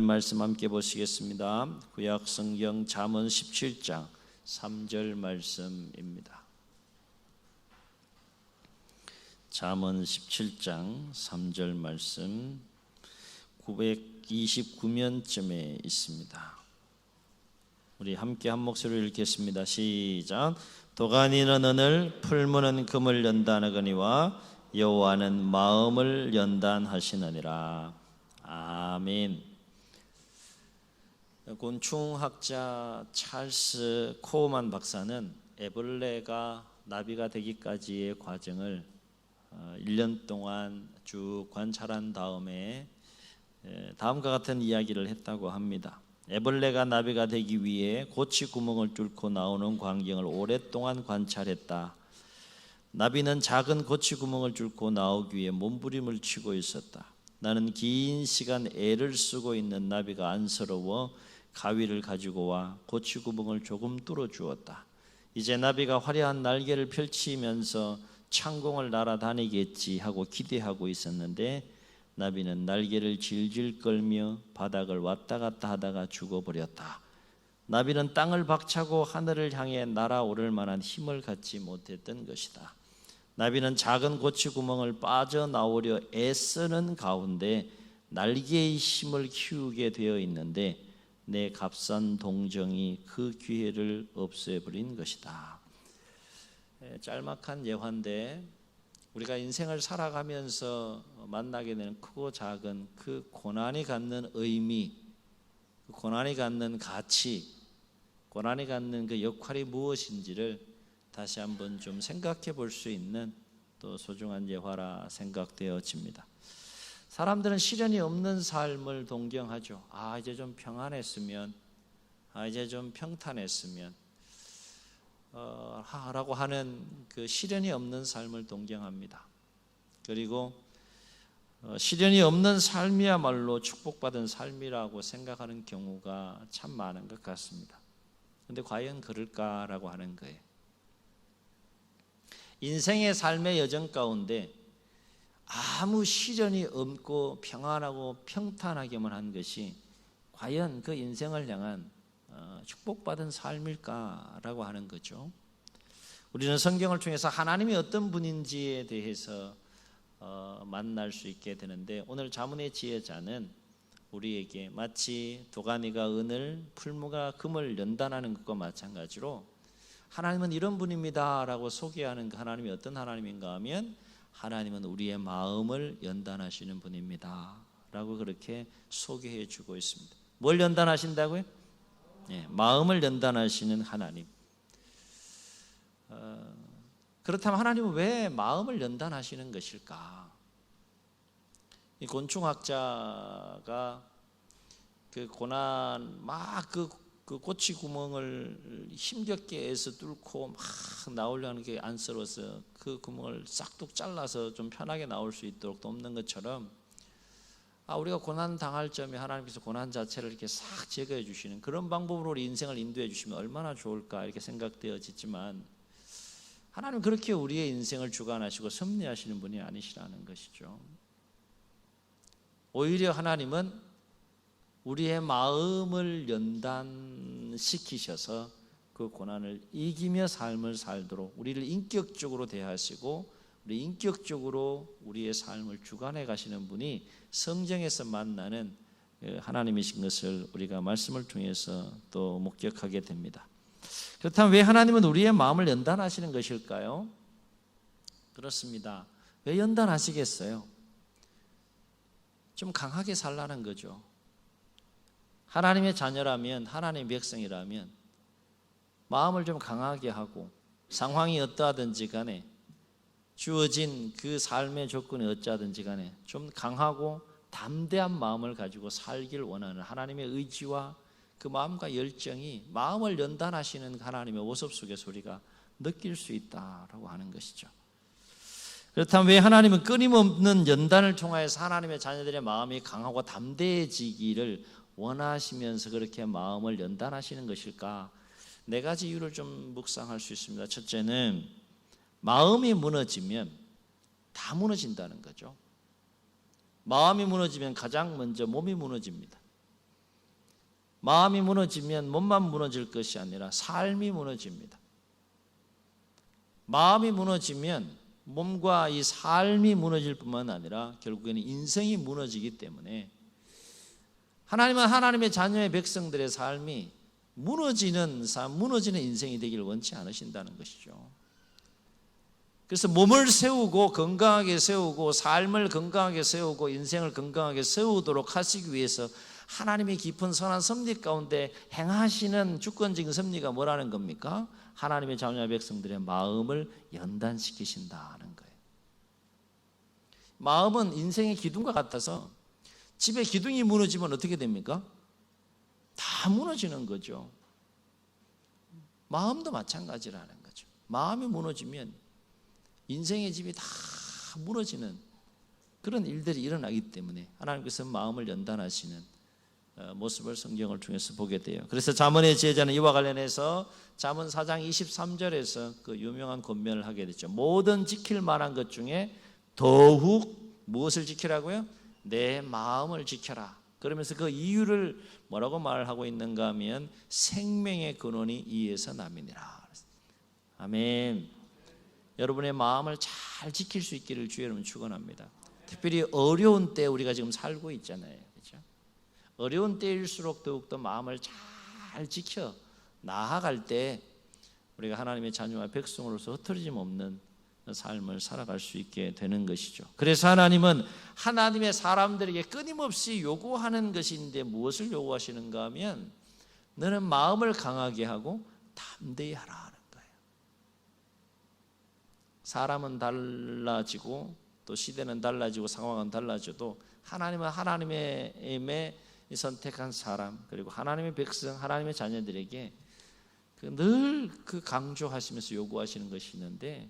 말씀 함께 보시겠습니다. 구약 성경 잠언 17장 3절 말씀입니다. 잠언 17장 3절 말씀 929면쯤에 있습니다. 우리 함께 한 목소리로 읽겠습니다. 시작. 도가니는 은을, 풀무는 금을 연단하거니와 여호와는 마음을 연단하시느니라. 아멘. 곤충학자 찰스 코어만 박사는 애벌레가 나비가 되기까지의 과정을 1년 동안 쭉 관찰한 다음에 다음과 같은 이야기를 했다고 합니다. 애벌레가 나비가 되기 위해 고치 구멍을 뚫고 나오는 광경을 오랫동안 관찰했다. 나비는 작은 고치 구멍을 뚫고 나오기 위해 몸부림을 치고 있었다. 나는 긴 시간 애를 쓰고 있는 나비가 안쓰러워 가위를 가지고 와 고치 구멍을 조금 뚫어 주었다. 이제 나비가 화려한 날개를 펼치면서 창공을 날아다니겠지 하고 기대하고 있었는데 나비는 날개를 질질 끌며 바닥을 왔다 갔다 하다가 죽어버렸다. 나비는 땅을 박차고 하늘을 향해 날아오를 만한 힘을 갖지 못했던 것이다. 나비는 작은 고치 구멍을 빠져나오려 애쓰는 가운데 날개의 힘을 키우게 되어 있는데 내 값싼 동정이 그 기회를 없애버린 것이다. 짤막한 예화인데 우리가 인생을 살아가면서 만나게 되는 크고 작은 그 고난이 갖는 의미, 고난이 갖는 가치, 고난이 갖는 그 역할이 무엇인지를 다시 한번 좀 생각해 볼 수 있는 또 소중한 예화라 생각되어집니다. 사람들은 시련이 없는 삶을 동경하죠. 이제 좀 평안했으면, 이제 좀 평탄했으면 라고 하는 그 시련이 없는 삶을 동경합니다. 그리고 시련이 없는 삶이야말로 축복받은 삶이라고 생각하는 경우가 참 많은 것 같습니다. 그런데 과연 그럴까라고 하는 거예요. 인생의 삶의 여정 가운데 아무 시련이 없고 평안하고 평탄하게만 한 것이 과연 그 인생을 향한 축복받은 삶일까라고 하는 거죠. 우리는 성경을 통해서 하나님이 어떤 분인지에 대해서 만날 수 있게 되는데 오늘 잠언의 지혜자는 우리에게 마치 도가니가 은을, 풀무가 금을 연단하는 것과 마찬가지로 하나님은 이런 분입니다 라고 소개하는 하나님이 어떤 하나님인가 하면 하나님은 우리의 마음을 연단하시는 분입니다 라고 그렇게 소개해 주고 있습니다. 뭘 연단하신다고요? 마음을 연단하시는 하나님. 그렇다면 하나님은 왜 마음을 연단하시는 것일까? 이 곤충학자가 그 고난 그 고치 구멍을 힘겹게 애써 뚫고 막 나오려는 게 안쓰러워서 그 구멍을 싹둑 잘라서 좀 편하게 나올 수 있도록 돕는 것처럼 우리가 고난 당할 점에 하나님께서 고난 자체를 이렇게 싹 제거해 주시는 그런 방법으로 우리 인생을 인도해 주시면 얼마나 좋을까 이렇게 생각되어지지만 하나님 그렇게 우리의 인생을 주관하시고 섭리하시는 분이 아니시라는 것이죠. 오히려 하나님은 우리의 마음을 연단시키셔서 그 고난을 이기며 삶을 살도록 우리를 인격적으로 대하시고 우리 인격적으로 우리의 삶을 주관해 가시는 분이 성경에서 만나는 하나님이신 것을 우리가 말씀을 통해서 또 목격하게 됩니다. 그렇다면 왜 하나님은 우리의 마음을 연단하시는 것일까요? 그렇습니다. 왜 연단하시겠어요? 좀 강하게 살라는 거죠. 하나님의 자녀라면, 하나님의 백성이라면 마음을 좀 강하게 하고 상황이 어떠하든지 간에 주어진 그 삶의 조건이 어쩌하든지 간에 좀 강하고 담대한 마음을 가지고 살길 원하는 하나님의 의지와 그 마음과 열정이 마음을 연단하시는 하나님의 모습 속에서 우리가 느낄 수 있다라고 하는 것이죠. 그렇다면 왜 하나님은 끊임없는 연단을 통하여서 하나님의 자녀들의 마음이 강하고 담대해지기를 원하시면서 그렇게 마음을 연단하시는 것일까? 4가지 이유를 좀 묵상할 수 있습니다. 첫째는 마음이 무너지면 다 무너진다는 거죠. 마음이 무너지면 가장 먼저 몸이 무너집니다. 마음이 무너지면 몸만 무너질 것이 아니라 삶이 무너집니다. 마음이 무너지면 몸과 이 삶이 무너질 뿐만 아니라 결국에는 인생이 무너지기 때문에 하나님은 하나님의 자녀의 백성들의 삶이 무너지는 인생이 되기를 원치 않으신다는 것이죠. 그래서 몸을 세우고 건강하게 세우고 삶을 건강하게 세우고 인생을 건강하게 세우도록 하시기 위해서 하나님의 깊은 선한 섭리 가운데 행하시는 주권적인 섭리가 뭐라는 겁니까? 하나님의 자녀의 백성들의 마음을 연단시키신다는 거예요. 마음은 인생의 기둥과 같아서 집에 기둥이 무너지면 어떻게 됩니까? 다 무너지는 거죠. 마음도 마찬가지라는 거죠. 마음이 무너지면 인생의 집이 다 무너지는 그런 일들이 일어나기 때문에 하나님께서 마음을 연단하시는 모습을 성경을 통해서 보게 돼요. 그래서 잠언의 지혜자는 이와 관련해서 잠언 4장 23절에서 그 유명한 권면을 하게 됐죠. 모든 지킬 만한 것 중에 더욱 무엇을 지키라고요? 내 마음을 지켜라. 그러면서 그 이유를 뭐라고 말하고 있는가 하면 생명의 근원이 이에서 남이니라. 아멘. 여러분의 마음을 잘 지킬 수 있기를 주의 이름으로 축원합니다. 특별히 어려운 때 우리가 지금 살고 있잖아요. 그렇죠? 어려운 때일수록 더욱더 마음을 잘 지켜 나아갈 때 우리가 하나님의 자녀와 백성으로서 흩어짐 없는 삶을 살아갈 수 있게 되는 것이죠. 그래서 하나님은 하나님의 사람들에게 끊임없이 요구하는 것인데 무엇을 요구하시는가 하면 너는 마음을 강하게 하고 담대히 하라 하는 거예요. 사람은 달라지고 또 시대는 달라지고 상황은 달라져도 하나님은 하나님의 선택한 사람 그리고 하나님의 백성 하나님의 자녀들에게 늘 그 강조하시면서 요구하시는 것이 있는데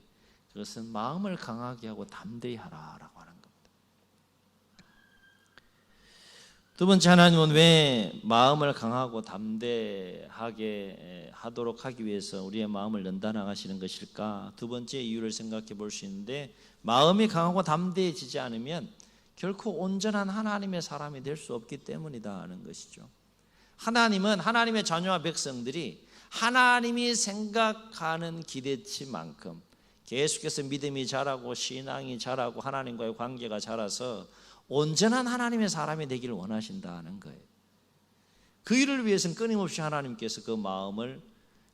그것은 마음을 강하게 하고 담대히 하라라고 하는 겁니다. 두 번째, 하나님은 왜 마음을 강하고 담대하게 하도록 하기 위해서 우리의 마음을 연단하시는 것일까? 두 번째 이유를 생각해 볼 수 있는데 마음이 강하고 담대해지지 않으면 결코 온전한 하나님의 사람이 될 수 없기 때문이다 하는 것이죠. 하나님은 하나님의 자녀와 백성들이 하나님이 생각하는 기대치만큼 계속해서 믿음이 자라고 신앙이 자라고 하나님과의 관계가 자라서 온전한 하나님의 사람이 되기를 원하신다는 거예요. 그 일을 위해서는 끊임없이 하나님께서 그 마음을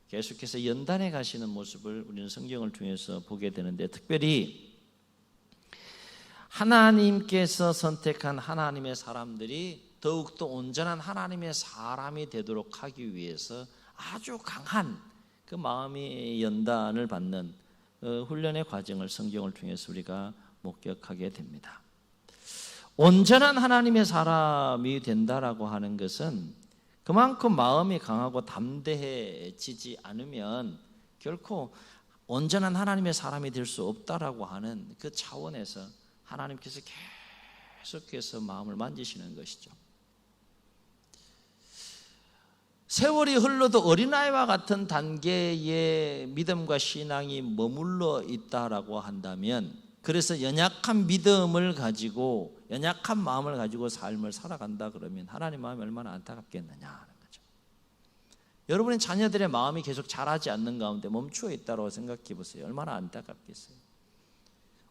계속해서 연단해 가시는 모습을 우리는 성경을 통해서 보게 되는데 특별히 하나님께서 선택한 하나님의 사람들이 더욱더 온전한 하나님의 사람이 되도록 하기 위해서 아주 강한 그 마음의 연단을 받는 훈련의 과정을 성경을 통해서 우리가 목격하게 됩니다. 온전한 하나님의 사람이 된다라고 하는 것은 그만큼 마음이 강하고 담대해지지 않으면 결코 온전한 하나님의 사람이 될 수 없다라고 하는 그 차원에서 하나님께서 계속해서 마음을 만지시는 것이죠. 세월이 흘러도 어린아이와 같은 단계의 믿음과 신앙이 머물러 있다라고 한다면 그래서 연약한 믿음을 가지고 연약한 마음을 가지고 삶을 살아간다 그러면 하나님 마음이 얼마나 안타깝겠느냐 하는 거죠. 여러분의 자녀들의 마음이 계속 자라지 않는 가운데 멈추어 있다고 생각해 보세요. 얼마나 안타깝겠어요.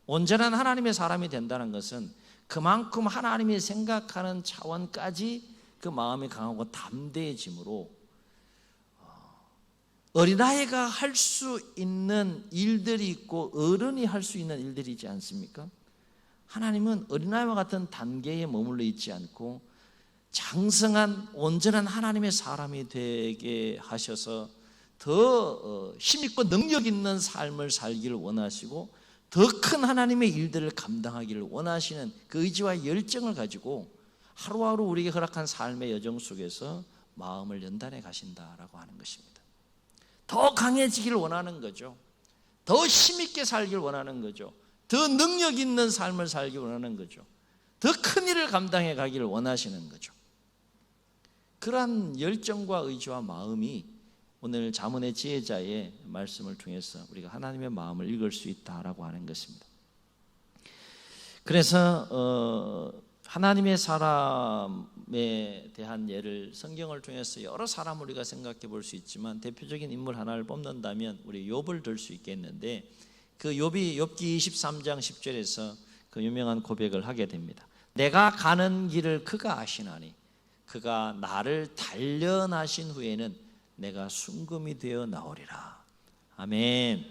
온전한 하나님의 사람이 된다는 것은 그만큼 하나님이 생각하는 차원까지 그 마음이 강하고 담대해짐으로 어린아이가 할 수 있는 일들이 있고 어른이 할 수 있는 일들이 있지 않습니까? 하나님은 어린아이와 같은 단계에 머물러 있지 않고 장성한 온전한 하나님의 사람이 되게 하셔서 더 힘있고 능력 있는 삶을 살기를 원하시고 더 큰 하나님의 일들을 감당하기를 원하시는 그 의지와 열정을 가지고 하루하루 우리에게 허락한 삶의 여정 속에서 마음을 연단해 가신다라고 하는 것입니다. 더 강해지기를 원하는 거죠. 더 힘있게 살기를 원하는 거죠. 더 능력 있는 삶을 살기를 원하는 거죠. 더 큰 일을 감당해 가기를 원하시는 거죠. 그러한 열정과 의지와 마음이 오늘 잠언의 지혜자의 말씀을 통해서 우리가 하나님의 마음을 읽을 수 있다라고 하는 것입니다. 그래서 하나님의 사람이 마음에 대한 예를 성경을 통해서 여러 사람 우리가 생각해 볼 수 있지만 대표적인 인물 하나를 뽑는다면 우리 욥을 들 수 있겠는데, 그 욥기 23장 10절에서 그 유명한 고백을 하게 됩니다. 내가 가는 길을 그가 아시나니 그가 나를 단련하신 후에는 내가 순금이 되어 나오리라. 아멘.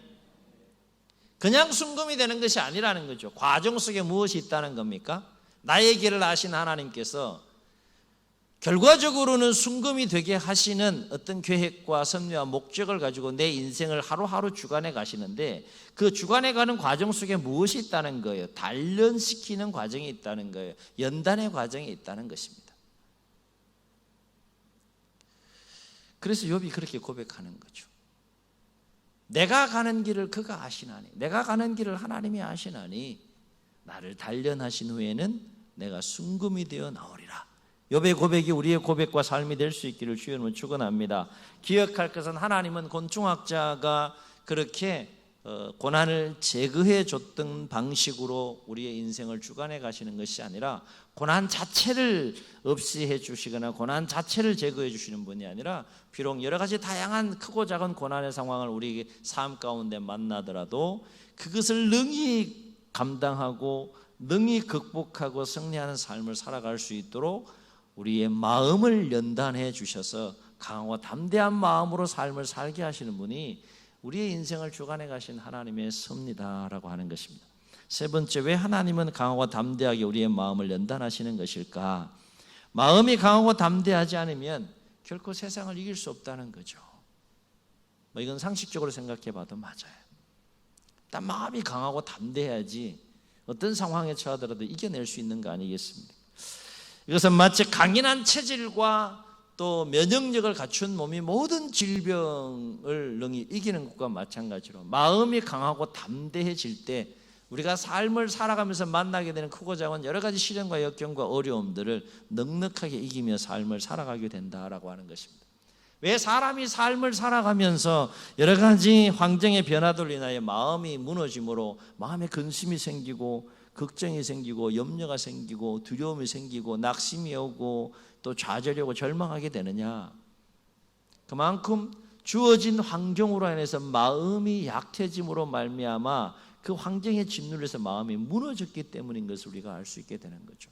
그냥 순금이 되는 것이 아니라는 거죠. 과정 속에 무엇이 있다는 겁니까? 나의 길을 아신 하나님께서 결과적으로는 순금이 되게 하시는 어떤 계획과 섭리와 목적을 가지고 내 인생을 하루하루 주관해 가시는데, 그 주관해 가는 과정 속에 무엇이 있다는 거예요? 단련시키는 과정이 있다는 거예요. 연단의 과정이 있다는 것입니다. 그래서 욥이 그렇게 고백하는 거죠. 내가 가는 길을 그가 아시나니, 내가 가는 길을 하나님이 아시나니 나를 단련하신 후에는 내가 순금이 되어 나오리라. 욥의 고백이 우리의 고백과 삶이 될 수 있기를 주의 이름으로 축원합니다. 기억할 것은 하나님은 곤충학자가 그렇게 고난을 제거해 줬던 방식으로 우리의 인생을 주관해 가시는 것이 아니라, 고난 자체를 없이 해 주시거나 고난 자체를 제거해 주시는 분이 아니라, 비록 여러 가지 다양한 크고 작은 고난의 상황을 우리 삶 가운데 만나더라도 그것을 능히 감당하고 능히 극복하고 승리하는 삶을 살아갈 수 있도록 우리의 마음을 연단해 주셔서 강하고 담대한 마음으로 삶을 살게 하시는 분이 우리의 인생을 주관해 가신 하나님의 섭리다라고 하는 것입니다. 세 번째, 왜 하나님은 강하고 담대하게 우리의 마음을 연단하시는 것일까? 마음이 강하고 담대하지 않으면 결코 세상을 이길 수 없다는 거죠. 이건 상식적으로 생각해 봐도 맞아요. 일단 마음이 강하고 담대해야지 어떤 상황에 처하더라도 이겨낼 수 있는 거 아니겠습니까? 이것은 마치 강인한 체질과 또 면역력을 갖춘 몸이 모든 질병을 능히 이기는 것과 마찬가지로, 마음이 강하고 담대해질 때 우리가 삶을 살아가면서 만나게 되는 크고 작은 여러 가지 시련과 역경과 어려움들을 넉넉하게 이기며 삶을 살아가게 된다라고 하는 것입니다. 왜 사람이 삶을 살아가면서 여러 가지 환경의 변화들로 인하여 마음이 무너짐으로 마음에 근심이 생기고 걱정이 생기고 염려가 생기고 두려움이 생기고 낙심이 오고 또 좌절이 오고 절망하게 되느냐? 그만큼 주어진 환경으로 인해서 마음이 약해짐으로 말미암아 그 환경에 짓눌려서 마음이 무너졌기 때문인 것을 우리가 알 수 있게 되는 거죠.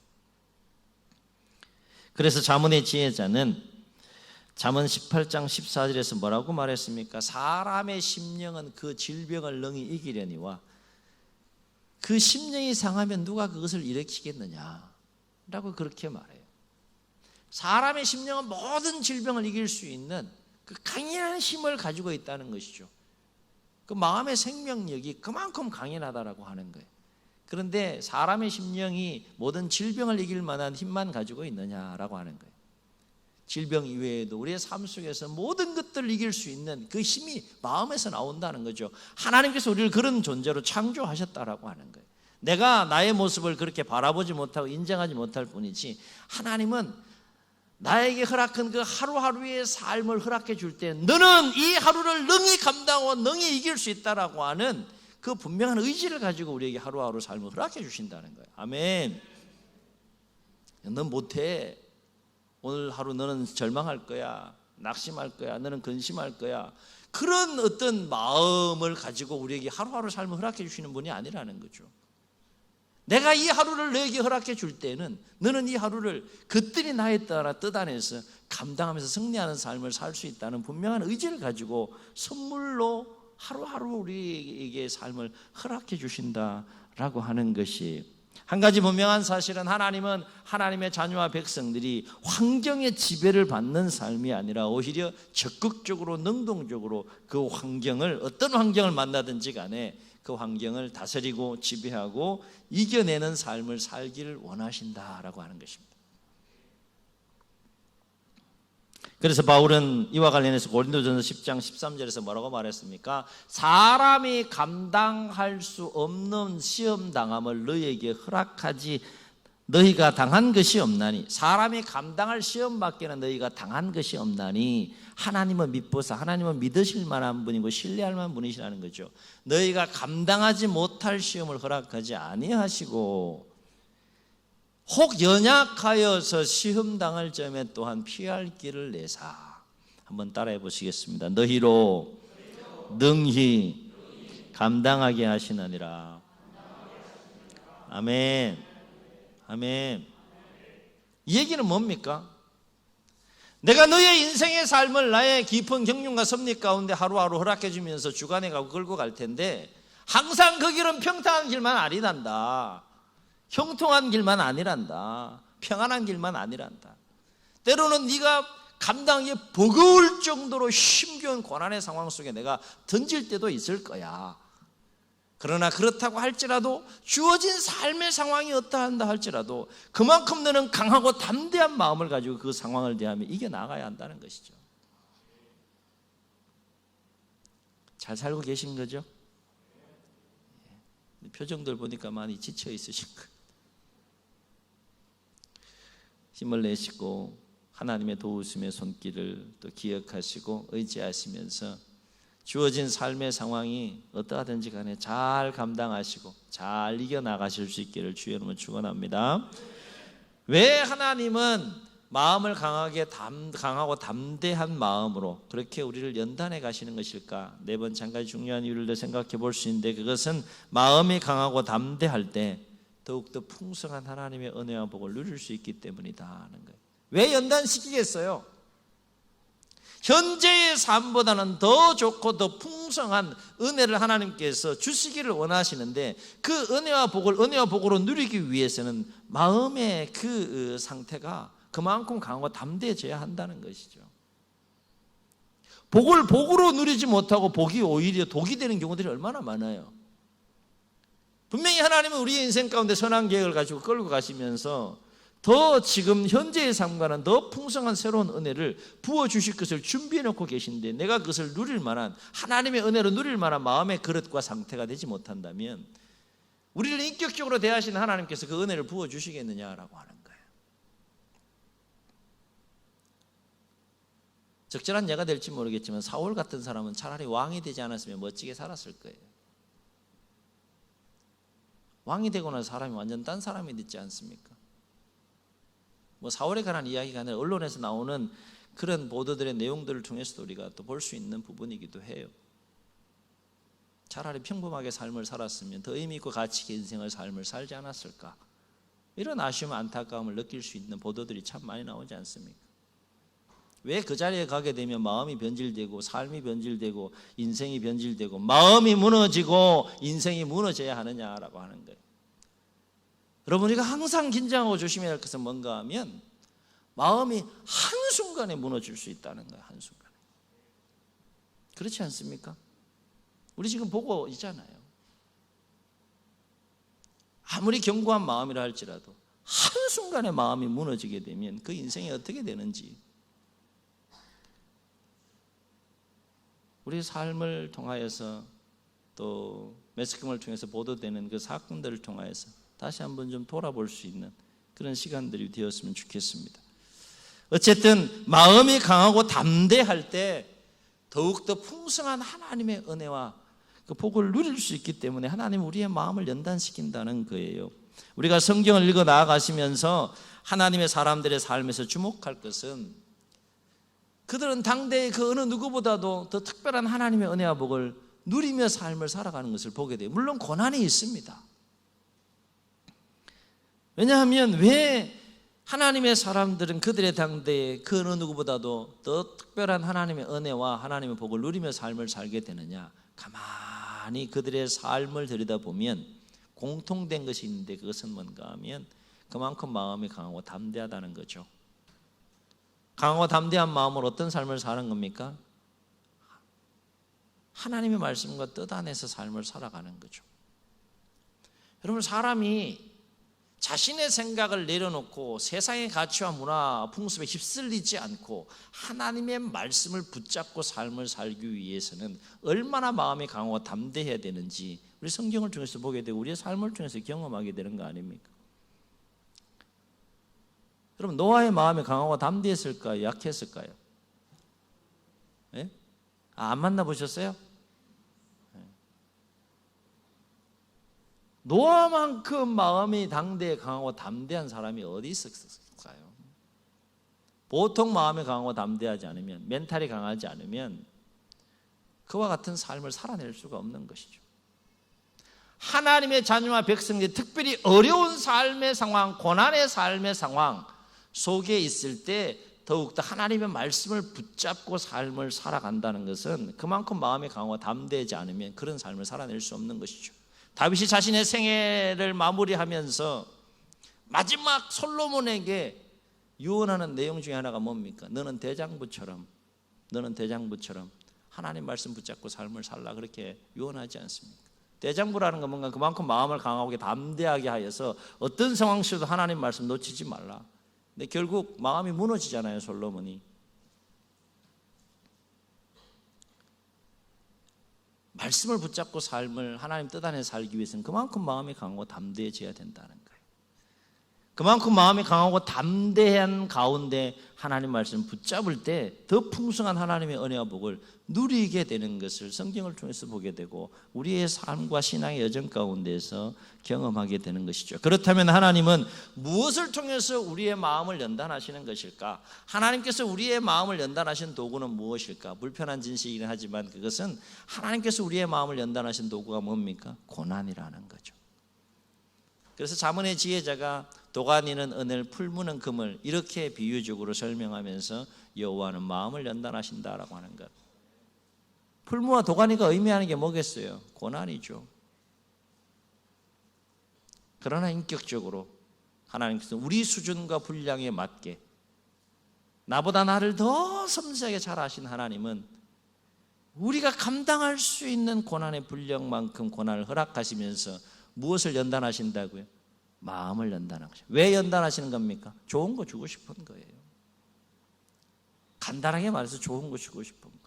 그래서 잠언의 지혜자는 잠언 18장 14절에서 뭐라고 말했습니까? 사람의 심령은 그 질병을 능히 이기려니와 그 심령이 상하면 누가 그것을 일으키겠느냐 라고 그렇게 말해요. 사람의 심령은 모든 질병을 이길 수 있는 그 강인한 힘을 가지고 있다는 것이죠. 그 마음의 생명력이 그만큼 강인하다라고 하는 거예요. 그런데 사람의 심령이 모든 질병을 이길 만한 힘만 가지고 있느냐라고 하는 거예요. 질병 이외에도 우리의 삶 속에서 모든 것들을 이길 수 있는 그 힘이 마음에서 나온다는 거죠. 하나님께서 우리를 그런 존재로 창조하셨다라고 하는 거예요. 내가 나의 모습을 그렇게 바라보지 못하고 인정하지 못할 뿐이지, 하나님은 나에게 허락한 그 하루하루의 삶을 허락해 줄 때 너는 이 하루를 능히 감당하고 능히 이길 수 있다라고 하는 그 분명한 의지를 가지고 우리에게 하루하루 삶을 허락해 주신다는 거예요. 아멘. 넌 못해. 오늘 하루 너는 절망할 거야, 낙심할 거야, 너는 근심할 거야. 그런 어떤 마음을 가지고 우리에게 하루하루 삶을 허락해 주시는 분이 아니라는 거죠. 내가 이 하루를 너에게 허락해 줄 때는 너는 이 하루를 그들이 나에 따라 뜻 안에서 감당하면서 승리하는 삶을 살 수 있다는 분명한 의지를 가지고 선물로 하루하루 우리에게 삶을 허락해 주신다라고 하는 것이, 한 가지 분명한 사실은 하나님은 하나님의 자녀와 백성들이 환경의 지배를 받는 삶이 아니라 오히려 적극적으로 능동적으로 그 환경을, 어떤 환경을 만나든지 간에 그 환경을 다스리고 지배하고 이겨내는 삶을 살기를 원하신다라고 하는 것입니다. 그래서 바울은 이와 관련해서 고린도전서 10장 13절에서 뭐라고 말했습니까? 사람이 감당할 수 없는 시험 당함을 너희에게 허락하지 너희가 당한 것이 없나니, 사람이 감당할 시험 밖에는 너희가 당한 것이 없나니 하나님은 믿보사, 하나님은 믿으실 만한 분이고 신뢰할 만한 분이시라는 거죠. 너희가 감당하지 못할 시험을 허락하지 아니하시고 혹 연약하여서 시험 당할 점에 또한 피할 길을 내사. 한번 따라해 보시겠습니다. 너희로 능히 감당하게 하시느니라. 아멘. 아멘. 이 얘기는 뭡니까? 내가 너의 인생의 삶을 나의 깊은 경륜과 섭리 가운데 하루하루 허락해 주면서 주관해 가고 끌고 갈 텐데, 항상 그 길은 평탄한 길만 아니란다. 형통한 길만 아니란다. 평안한 길만 아니란다. 때로는 네가 감당하기 버거울 정도로 힘겨운 고난의 상황 속에 내가 던질 때도 있을 거야. 그러나 그렇다고 할지라도, 주어진 삶의 상황이 어떠한다 할지라도 그만큼 너는 강하고 담대한 마음을 가지고 그 상황을 대하며 이겨나가야 한다는 것이죠. 잘 살고 계신 거죠? 표정들 보니까 많이 지쳐 있으신 거예요. 힘을 내시고 하나님의 도우심의 손길을 또 기억하시고 의지하시면서 주어진 삶의 상황이 어떠하든지 간에 잘 감당하시고 잘 이겨나가실 수 있기를 주의 이름으로 축원합니다. 왜 하나님은 마음을 강하고 담대한 마음으로 그렇게 우리를 연단해 가시는 것일까? 네 번째 한 가지 중요한 이유를 더 생각해 볼 수 있는데, 그것은 마음이 강하고 담대할 때 더욱더 풍성한 하나님의 은혜와 복을 누릴 수 있기 때문이다 하는 거예요. 왜 연단시키겠어요? 현재의 삶보다는 더 좋고 더 풍성한 은혜를 하나님께서 주시기를 원하시는데, 그 은혜와 복으로 누리기 위해서는 마음의 그 상태가 그만큼 강하고 담대해져야 한다는 것이죠. 복을 복으로 누리지 못하고 복이 오히려 독이 되는 경우들이 얼마나 많아요. 분명히 하나님은 우리의 인생 가운데 선한 계획을 가지고 끌고 가시면서 더 지금 현재의 삶과는 더 풍성한 새로운 은혜를 부어주실 것을 준비해 놓고 계신데, 내가 그것을 누릴 만한, 하나님의 은혜로 누릴 만한 마음의 그릇과 상태가 되지 못한다면 우리를 인격적으로 대하시는 하나님께서 그 은혜를 부어주시겠느냐라고 하는 거예요. 적절한 예가 될지 모르겠지만 사울 같은 사람은 차라리 왕이 되지 않았으면 멋지게 살았을 거예요. 왕이 되고 나서 사람이 완전 딴 사람이 됐지 않습니까? 뭐 사울에 관한 이야기가 아니라 언론에서 나오는 그런 보도들의 내용들을 통해서도 우리가 또 볼 수 있는 부분이기도 해요. 차라리 평범하게 삶을 살았으면 더 의미 있고 가치 있게 인생을 삶을 살지 않았을까? 이런 아쉬움, 안타까움을 느낄 수 있는 보도들이 참 많이 나오지 않습니까? 왜 그 자리에 가게 되면 마음이 변질되고 삶이 변질되고 인생이 변질되고 마음이 무너지고 인생이 무너져야 하느냐라고 하는 거예요. 여러분, 우리가 항상 긴장하고 조심해야 할 것은 뭔가 하면 마음이 한순간에 무너질 수 있다는 거예요. 한순간에. 그렇지 않습니까? 우리 지금 보고 있잖아요. 아무리 견고한 마음이라 할지라도 한순간에 마음이 무너지게 되면 그 인생이 어떻게 되는지, 우리 삶을 통하여서 또 매스컴을 통해서 보도되는 그 사건들을 통하여서 다시 한번 좀 돌아볼 수 있는 그런 시간들이 되었으면 좋겠습니다. 어쨌든 마음이 강하고 담대할 때 더욱더 풍성한 하나님의 은혜와 그 복을 누릴 수 있기 때문에 하나님은 우리의 마음을 연단시킨다는 거예요. 우리가 성경을 읽어 나아가시면서 하나님의 사람들의 삶에서 주목할 것은, 그들은 당대의 그 어느 누구보다도 더 특별한 하나님의 은혜와 복을 누리며 삶을 살아가는 것을 보게 돼요. 물론 고난이 있습니다. 왜냐하면 왜 하나님의 사람들은 그들의 당대에 그 어느 누구보다도 더 특별한 하나님의 은혜와 하나님의 복을 누리며 삶을 살게 되느냐? 가만히 그들의 삶을 들여다보면 공통된 것이 있는데, 그것은 뭔가 하면 그만큼 마음이 강하고 담대하다는 거죠. 강하고 담대한 마음으로 어떤 삶을 사는 겁니까? 하나님의 말씀과 뜻 안에서 삶을 살아가는 거죠. 여러분, 사람이 자신의 생각을 내려놓고 세상의 가치와 문화, 풍습에 휩쓸리지 않고 하나님의 말씀을 붙잡고 삶을 살기 위해서는 얼마나 마음이 강하고 담대해야 되는지 우리 성경을 통해서 보게 되고 우리의 삶을 통해서 경험하게 되는 거 아닙니까? 여러분, 노아의 마음이 강하고 담대했을까요? 약했을까요? 예? 안 만나보셨어요? 노아만큼 마음이 당대에 강하고 담대한 사람이 어디 있었을까요? 보통 마음이 강하고 담대하지 않으면, 멘탈이 강하지 않으면 그와 같은 삶을 살아낼 수가 없는 것이죠. 하나님의 자녀와 백성들이 특별히 어려운 삶의 상황, 고난의 삶의 상황 속에 있을 때 더욱더 하나님의 말씀을 붙잡고 삶을 살아간다는 것은 그만큼 마음이 강하고 담대하지 않으면 그런 삶을 살아낼 수 없는 것이죠. 다윗이 자신의 생애를 마무리하면서 마지막 솔로몬에게 유언하는 내용 중에 하나가 뭡니까? 너는 대장부처럼 하나님 말씀 붙잡고 삶을 살라, 그렇게 유언하지 않습니까? 대장부라는 건 뭔가 그만큼 마음을 강하게 담대하게 하여서 어떤 상황 속에도 하나님 말씀 놓치지 말라. 근데 결국 마음이 무너지잖아요, 솔로몬이. 말씀을 붙잡고 삶을 하나님 뜻 안에 살기 위해서는 그만큼 마음이 강하고 담대해져야 된다는 거예요. 그만큼 마음이 강하고 담대한 가운데 하나님 말씀 붙잡을 때 더 풍성한 하나님의 은혜와 복을 누리게 되는 것을 성경을 통해서 보게 되고 우리의 삶과 신앙의 여정 가운데서 경험하게 되는 것이죠. 그렇다면 하나님은 무엇을 통해서 우리의 마음을 연단하시는 것일까? 하나님께서 우리의 마음을 연단하신 도구는 무엇일까? 불편한 진실이긴 하지만 그것은 하나님께서 우리의 마음을 연단하신 도구가 뭡니까? 고난이라는 거죠. 그래서 잠언의 지혜자가 도가니는 은을, 풀무는 금을 이렇게 비유적으로 설명하면서 여호와는 마음을 연단하신다라고 하는 것. 풀무와 도가니가 의미하는 게 뭐겠어요? 고난이죠. 그러나 인격적으로 하나님께서 우리 수준과 분량에 맞게 나보다 나를 더 섬세하게 잘 아신 하나님은 우리가 감당할 수 있는 고난의 분량만큼 고난을 허락하시면서 무엇을 연단하신다고요? 마음을 연단하시죠. 왜 연단하시는 겁니까? 좋은 거 주고 싶은 거예요. 간단하게 말해서 좋은 거 주고 싶은 거예요.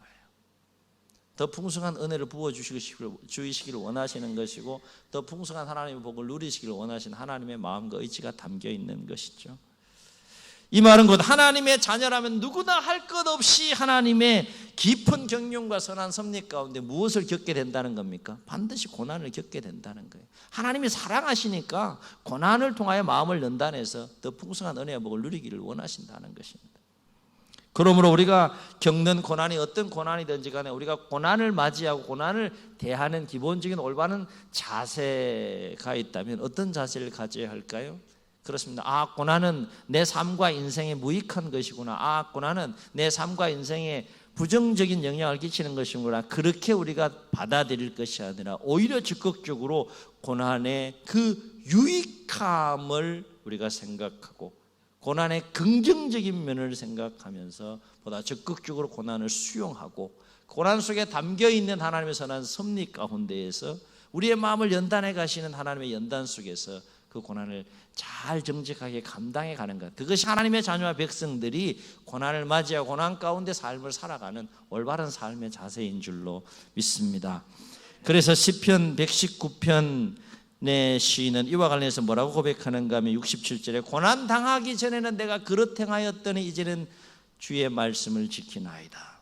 더 풍성한 은혜를 부어주시기를 원하시는 것이고 더 풍성한 하나님의 복을 누리시기를 원하시는 하나님의 마음과 의지가 담겨 있는 것이죠. 이 말은 곧 하나님의 자녀라면 누구나 할 것 없이 하나님의 깊은 경륜과 선한 섭리 가운데 무엇을 겪게 된다는 겁니까? 반드시 고난을 겪게 된다는 거예요. 하나님이 사랑하시니까 고난을 통하여 마음을 연단해서 더 풍성한 은혜와 복을 누리기를 원하신다는 것입니다. 그러므로 우리가 겪는 고난이 어떤 고난이든지 간에 우리가 고난을 맞이하고 고난을 대하는 기본적인 올바른 자세가 있다면 어떤 자세를 가져야 할까요? 그렇습니다. 고난은 내 삶과 인생에 무익한 것이구나. 고난은 내 삶과 인생에 부정적인 영향을 끼치는 것이구나. 그렇게 우리가 받아들일 것이 아니라 오히려 적극적으로 고난의 그 유익함을 우리가 생각하고 고난의 긍정적인 면을 생각하면서 보다 적극적으로 고난을 수용하고 고난 속에 담겨있는 하나님의 선한 섭리 가운데에서 우리의 마음을 연단해 가시는 하나님의 연단 속에서 그 고난을 잘 정직하게 감당해 가는 것, 그것이 하나님의 자녀와 백성들이 고난을 맞이하고 고난 가운데 삶을 살아가는 올바른 삶의 자세인 줄로 믿습니다. 그래서 시편 119편의 시인은 이와 관련해서 뭐라고 고백하는가 하면 67절에 고난 당하기 전에는 내가 그릇 행하였더니 이제는 주의 말씀을 지키나이다.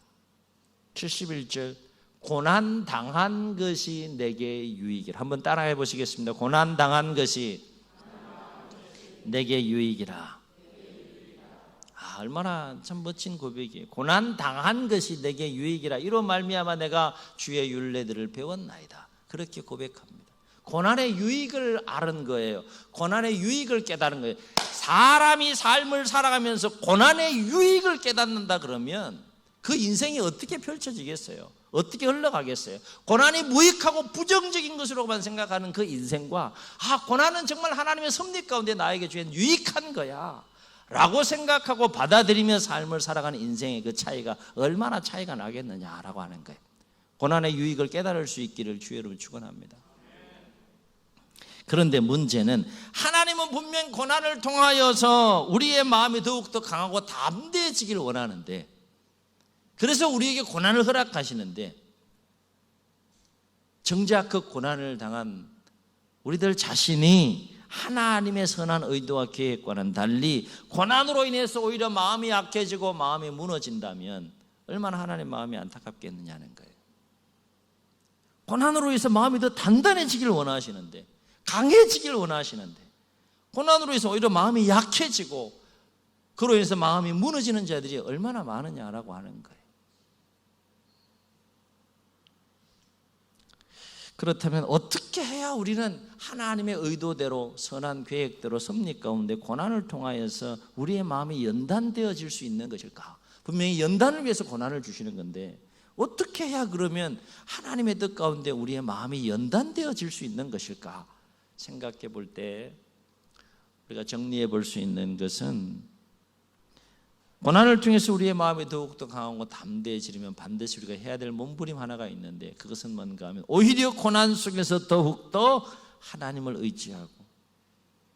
71절 고난 당한 것이 내게 유익이라. 한번 따라해 보시겠습니다. 고난 당한 것이 내게 유익이라. 얼마나 참 멋진 고백이에요. 고난 당한 것이 내게 유익이라. 이로 말미암아 내가 주의 율례들을 배웠나이다. 그렇게 고백합니다. 고난의 유익을 아는 거예요. 고난의 유익을 깨달은 거예요. 사람이 삶을 살아가면서 고난의 유익을 깨닫는다 그러면 그 인생이 어떻게 펼쳐지겠어요? 어떻게 흘러가겠어요? 고난이 무익하고 부정적인 것으로만 생각하는 그 인생과 고난은 정말 하나님의 섭리 가운데 나에게 주신 유익한 거야 라고 생각하고 받아들이며 삶을 살아가는 인생의 그 차이가 얼마나 차이가 나겠느냐라고 하는 거예요. 고난의 유익을 깨달을 수 있기를 주의 이름으로 축원합니다. 그런데 문제는 하나님은 분명 고난을 통하여서 우리의 마음이 더욱더 강하고 담대해지기를 원하는데, 그래서 우리에게 고난을 허락하시는데 정작 그 고난을 당한 우리들 자신이 하나님의 선한 의도와 계획과는 달리 고난으로 인해서 오히려 마음이 약해지고 마음이 무너진다면 얼마나 하나님의 마음이 안타깝겠느냐는 거예요. 고난으로 인해서 마음이 더 단단해지기를 원하시는데 강해지길 원하시는데 고난으로 인해서 오히려 마음이 약해지고 그로 인해서 마음이 무너지는 자들이 얼마나 많으냐라고 하는 거예요. 그렇다면 어떻게 해야 우리는 하나님의 의도대로 선한 계획대로 섭리 가운데 고난을 통하여서 우리의 마음이 연단되어질 수 있는 것일까? 분명히 연단을 위해서 고난을 주시는 건데 어떻게 해야 그러면 하나님의 뜻 가운데 우리의 마음이 연단되어질 수 있는 것일까? 생각해 볼 때 우리가 정리해 볼 수 있는 것은 고난을 통해서 우리의 마음이 더욱더 강하고 담대해지려면 반드시 우리가 해야 될 몸부림 하나가 있는데 그것은 뭔가 하면 오히려 고난 속에서 더욱더 하나님을 의지하고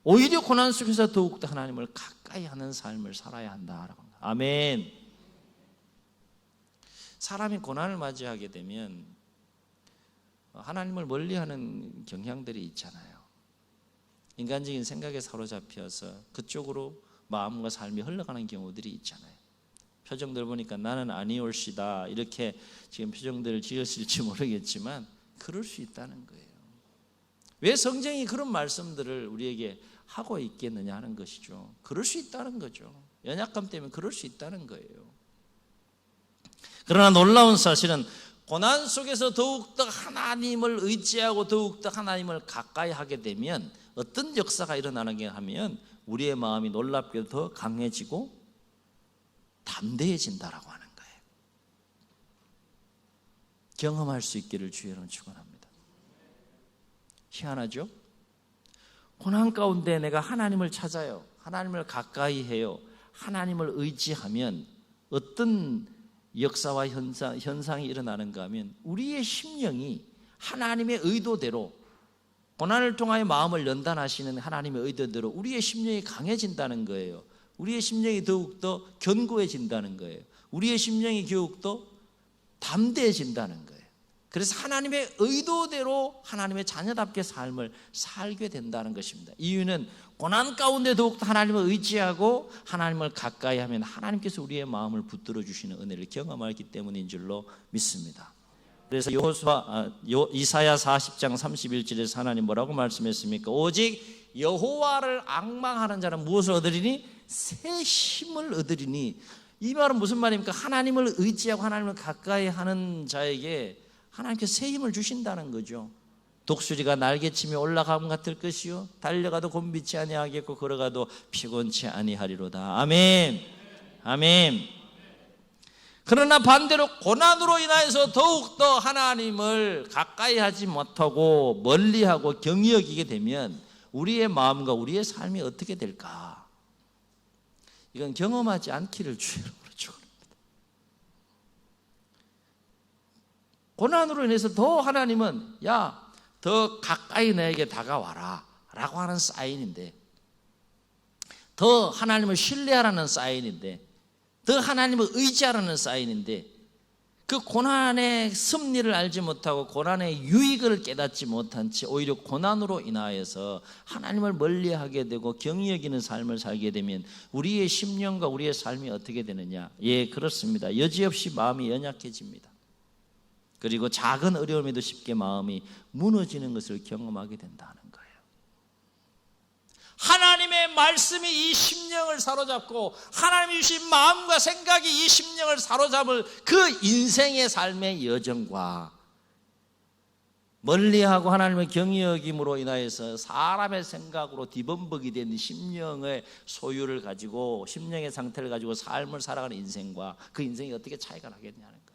오히려 고난 속에서 더욱더 하나님을 가까이 하는 삶을 살아야 한다라고 합니다. 아멘. 사람이 고난을 맞이하게 되면 하나님을 멀리하는 경향들이 있잖아요. 인간적인 생각에 사로잡혀서 그쪽으로 마음과 삶이 흘러가는 경우들이 있잖아요. 표정들 보니까 나는 아니올시다 이렇게 지금 표정들을 지으실지 모르겠지만 그럴 수 있다는 거예요. 왜 성경이 그런 말씀들을 우리에게 하고 있겠느냐 하는 것이죠. 그럴 수 있다는 거죠. 연약감 때문에 그럴 수 있다는 거예요. 그러나 놀라운 사실은 고난 속에서 더욱더 하나님을 의지하고 더욱더 하나님을 가까이 하게 되면 어떤 역사가 일어나는가 하면 우리의 마음이 놀랍게도 더 강해지고 담대해진다라고 하는 거예요. 경험할 수 있기를 주의로 축원합니다. 희한하죠? 고난 가운데 내가 하나님을 찾아요. 하나님을 가까이 해요. 하나님을 의지하면 어떤 역사와 현상이 일어나는가 하면 우리의 심령이 하나님의 의도대로 고난을 통하여 마음을 연단하시는 하나님의 의도대로 우리의 심령이 강해진다는 거예요. 우리의 심령이 더욱더 견고해진다는 거예요. 우리의 심령이 더욱더 담대해진다는 거예요. 그래서 하나님의 의도대로 하나님의 자녀답게 삶을 살게 된다는 것입니다. 이유는 고난 가운데 더욱더 하나님을 의지하고 하나님을 가까이 하면 하나님께서 우리의 마음을 붙들어 주시는 은혜를 경험하기 때문인 줄로 믿습니다. 그래서 이사야 40장 31절에서 하나님 뭐라고 말씀했습니까? 오직 여호와를 앙망하는 자는 무엇을 얻으리니? 새 힘을 얻으리니. 이 말은 무슨 말입니까? 하나님을 의지하고 하나님을 가까이 하는 자에게 하나님께서 새 힘을 주신다는 거죠. 독수리가 날개치며 올라감 같을 것이요 달려가도 곤비치 아니하겠고 걸어가도 피곤치 아니하리로다. 아멘. 아멘. 그러나 반대로 고난으로 인하여서 더욱더 하나님을 가까이 하지 못하고 멀리하고 경히 여기게 되면 우리의 마음과 우리의 삶이 어떻게 될까? 이건 경험하지 않기를 주의로 축원합니다. 고난으로 인해서 더 하나님은 더 가까이 나에게 다가와라 라고 하는 사인인데, 더 하나님을 신뢰하라는 사인인데, 더 하나님을 의지하라는 사인인데, 그 고난의 섭리를 알지 못하고 고난의 유익을 깨닫지 못한 채 오히려 고난으로 인하여서 하나님을 멀리하게 되고 경히 여기는 삶을 살게 되면 우리의 심령과 우리의 삶이 어떻게 되느냐? 예, 그렇습니다. 여지없이 마음이 연약해집니다. 그리고 작은 어려움에도 쉽게 마음이 무너지는 것을 경험하게 된다는 거예요. 하나님의 말씀이 이 심령을 사로잡고 하나님이 주신 마음과 생각이 이 심령을 사로잡을 그 인생의 삶의 여정과 멀리하고 하나님의 경히 여김으로 인하여서 사람의 생각으로 뒤범벅이 된 심령의 소유를 가지고 심령의 상태를 가지고 삶을 살아가는 인생과 그 인생이 어떻게 차이가 나겠냐는 거예요.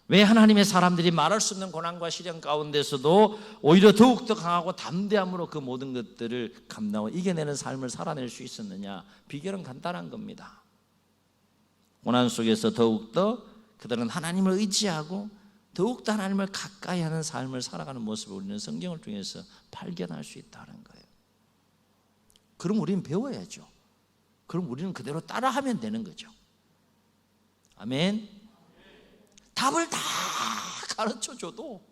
왜 하나님의 사람들이 말할 수 없는 고난과 시련 가운데서도 오히려 더욱더 강하고 담대함으로 그 모든 것들을 감당하고 이겨내는 삶을 살아낼 수 있었느냐? 비결은 간단한 겁니다. 고난 속에서 더욱더 그들은 하나님을 의지하고 더욱더 하나님을 가까이 하는 삶을 살아가는 모습을 우리는 성경을 통해서 발견할 수 있다는 거예요. 그럼 우리는 배워야죠. 그럼 우리는 그대로 따라하면 되는 거죠. 아멘. 답을 다 가르쳐줘도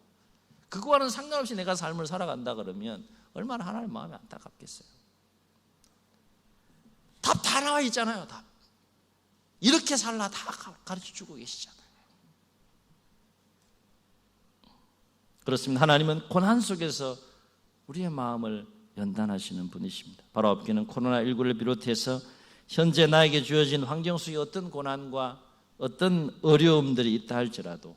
그거와는 상관없이 내가 삶을 살아간다 그러면 얼마나 하나님 마음이 안타깝겠어요. 답 다 나와 있잖아요. 답. 이렇게 살라 다 가르쳐주고 계시잖아요. 그렇습니다. 하나님은 고난 속에서 우리의 마음을 연단하시는 분이십니다. 바로 앞에는 코로나19를 비롯해서 현재 나에게 주어진 환경 속에 어떤 고난과 어떤 어려움들이 있다 할지라도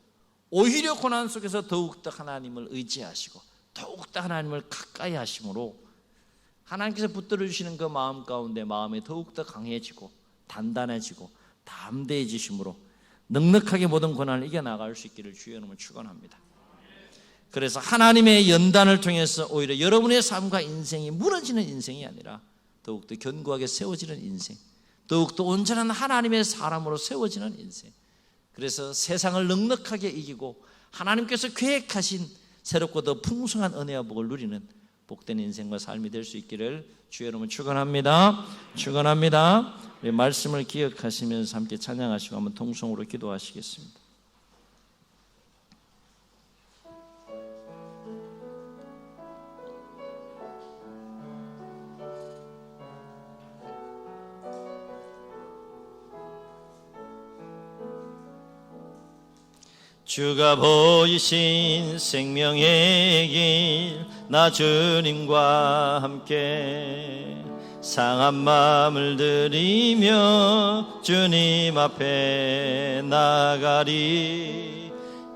오히려 고난 속에서 더욱더 하나님을 의지하시고 더욱더 하나님을 가까이 하심으로 하나님께서 붙들어 주시는 그 마음 가운데 마음이 더욱더 강해지고 단단해지고 담대해지심으로 넉넉하게 모든 고난을 이겨나갈 수 있기를 주의 이름으로 축원합니다. 그래서 하나님의 연단을 통해서 오히려 여러분의 삶과 인생이 무너지는 인생이 아니라 더욱더 견고하게 세워지는 인생, 더욱더 온전한 하나님의 사람으로 세워지는 인생, 그래서 세상을 넉넉하게 이기고 하나님께서 계획하신 새롭고 더 풍성한 은혜와 복을 누리는 복된 인생과 삶이 될 수 있기를 주의 이름으로 축원합니다. 축원합니다. 우리 말씀을 기억하시면서 함께 찬양하시고 한번 통성으로 기도하시겠습니다. 주가 보이신 생명의 길, 나 주님과 함께 상한 마음을 들이며 주님 앞에 나가리.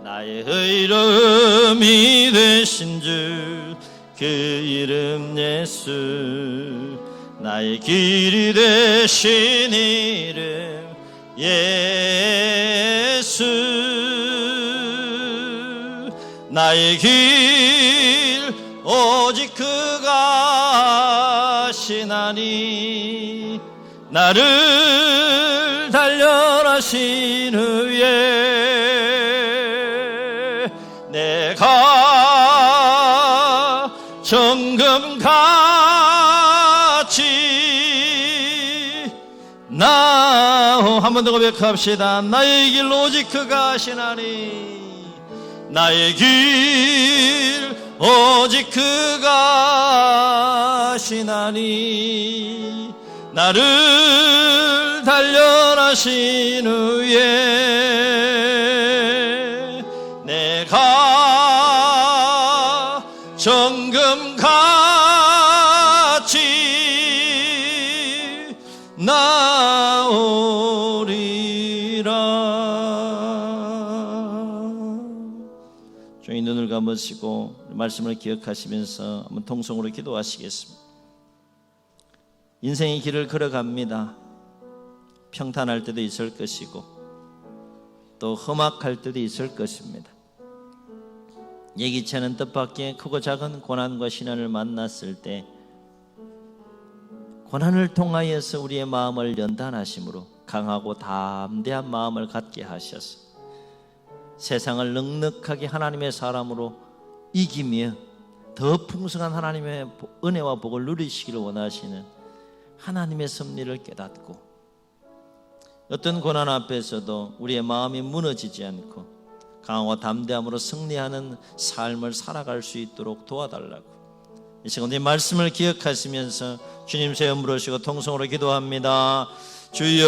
나의 의로움이 되신 주 그 이름 예수, 나의 길이 되신 이름 예수, 나의 길 오직 그가 하시나니 나를 단련하신 후에 내가 정금같이 한 번 더 고백합시다. 나의 길 오직 그가 하시나니 나의 길 오직 그가 하시나니 나를 단련하신 후에 내가 정금같이 나오리라. 종이 눈을 감으시고 말씀을 기억하시면서 한번 통성으로 기도하시겠습니다. 인생의 길을 걸어갑니다. 평탄할 때도 있을 것이고 또 험악할 때도 있을 것입니다. 예기치 않은 뜻밖의 크고 작은 고난과 시련을 만났을 때 고난을 통하여서 우리의 마음을 연단하심으로 강하고 담대한 마음을 갖게 하셔서 세상을 넉넉하게 하나님의 사람으로 이기며 더 풍성한 하나님의 은혜와 복을 누리시기를 원하시는 하나님의 섭리를 깨닫고 어떤 고난 앞에서도 우리의 마음이 무너지지 않고 강하고 담대함으로 승리하는 삶을 살아갈 수 있도록 도와달라고 이 시간 이 말씀을 기억하시면서 주님 새 부르시고 통성으로 기도합니다. 주여